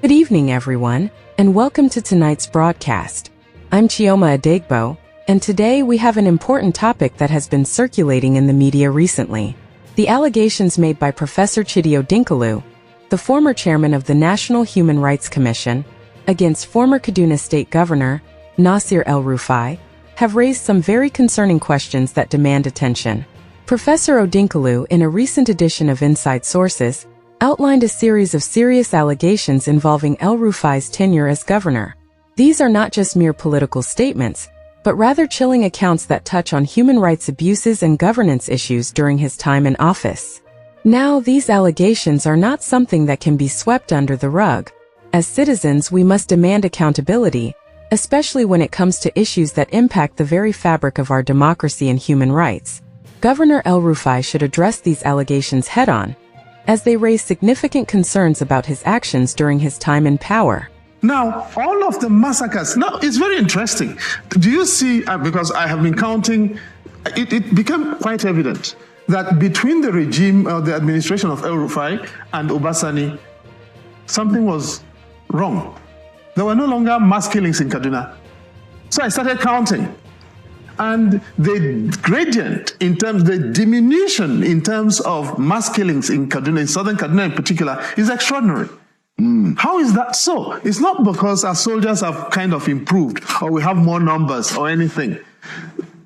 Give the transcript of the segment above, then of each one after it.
Good evening, everyone, and welcome to tonight's broadcast. I'm Chioma Adegbo, and today we have an important topic that has been circulating in the media recently. The allegations made by Professor Chidi Odinkalu, the former chairman of the National Human Rights Commission, against former Kaduna State Governor, Nasir El-Rufai, have raised some very concerning questions that demand attention. Professor Odinkalu, in a recent edition of Inside Sources, outlined a series of serious allegations involving El-Rufai's tenure as governor. These are not just mere political statements, but rather chilling accounts that touch on human rights abuses and governance issues during his time in office. Now, these allegations are not something that can be swept under the rug. As citizens, we must demand accountability, especially when it comes to issues that impact the very fabric of our democracy and human rights. Governor El-Rufai should address these allegations head-on, as they raise significant concerns about his actions during his time in power. Now, all of the massacres, now it's very interesting. Do you see, because I have been counting, it became quite evident that between the regime or the administration of El-Rufai and Obasani, something was wrong. There were no longer mass killings in Kaduna. So I started counting. And the gradient in terms, the diminution in terms of mass killings in Kaduna, in southern Kaduna in particular, is extraordinary. How is that so? It's not because our soldiers have kind of improved or we have more numbers or anything.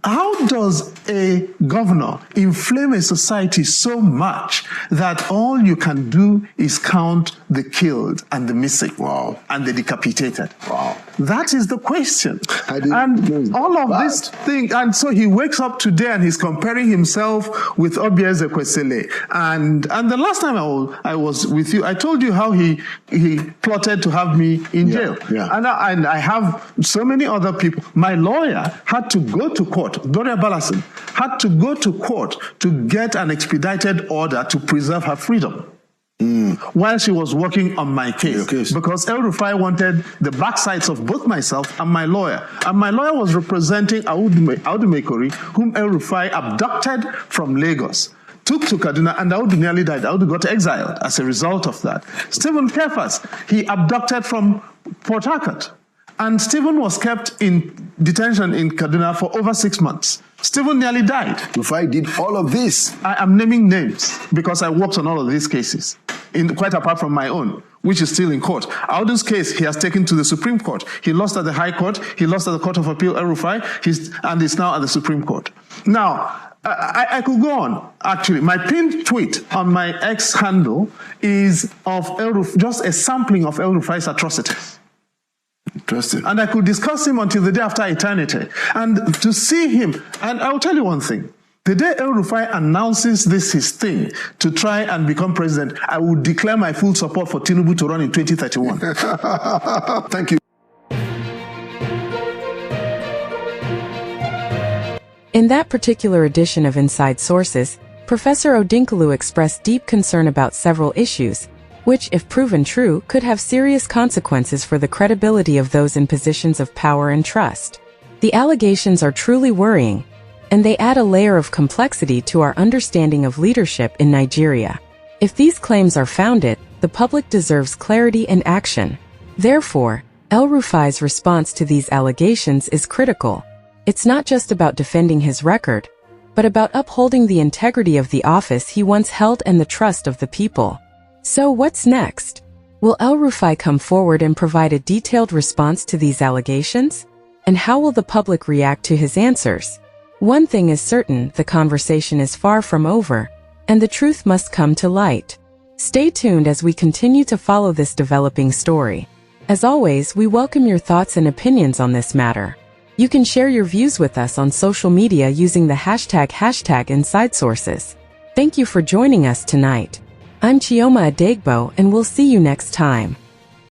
How does a governor inflame a society so much that all you can do is count the killed and the missing? Wow. And the decapitated? Wow. That is the question. And all of this thing, and so he wakes up today and he's comparing himself with Obieze Kwesele. And the last time I was with you, I told you how he plotted to have me in jail. Yeah. And I have so many other people. My lawyer had to go to court. Doria Balasin had to go to court to get an expedited order to preserve her freedom while she was working on my case. Because El-Rufai wanted the backsides of both myself and my lawyer. And my lawyer was representing Audu Mekori, whom El-Rufai abducted from Lagos, took to Kaduna, and Audu nearly died. Audu got exiled as a result of that. Stephen Kefas, he abducted from Port Harcourt. And Stephen was kept in detention in Kaduna for over 6 months. Stephen nearly died. Rufai did all of this. I am naming names because I worked on all of these cases, quite apart from my own, which is still in court. Audu's case, he has taken to the Supreme Court. He lost at the High Court. He lost at the Court of Appeal, El-Rufai, and is now at the Supreme Court. Now, I could go on, actually. My pinned tweet on my X handle is of El-Rufai, just a sampling of El-Rufai's atrocities. Interesting. And I could discuss him until the day after eternity. And to see him, and I'll tell you one thing. The day El-Rufai announces this his thing to try and become president, I will declare my full support for Tinubu to run in 2031. Thank you. In that particular edition of Inside Sources, Professor Odinkalu expressed deep concern about several issues, which, if proven true, could have serious consequences for the credibility of those in positions of power and trust. The allegations are truly worrying, and they add a layer of complexity to our understanding of leadership in Nigeria. If these claims are founded, the public deserves clarity and action. Therefore, El-Rufai's response to these allegations is critical. It's not just about defending his record, but about upholding the integrity of the office he once held and the trust of the people. So what's next? Will El-Rufai come forward and provide a detailed response to these allegations? And how will the public react to his answers? One thing is certain, the conversation is far from over, and the truth must come to light. Stay tuned as we continue to follow this developing story. As always, we welcome your thoughts and opinions on this matter. You can share your views with us on social media using the hashtag #InsideSources. Thank you for joining us tonight. I'm Chioma Adegbo, and we'll see you next time.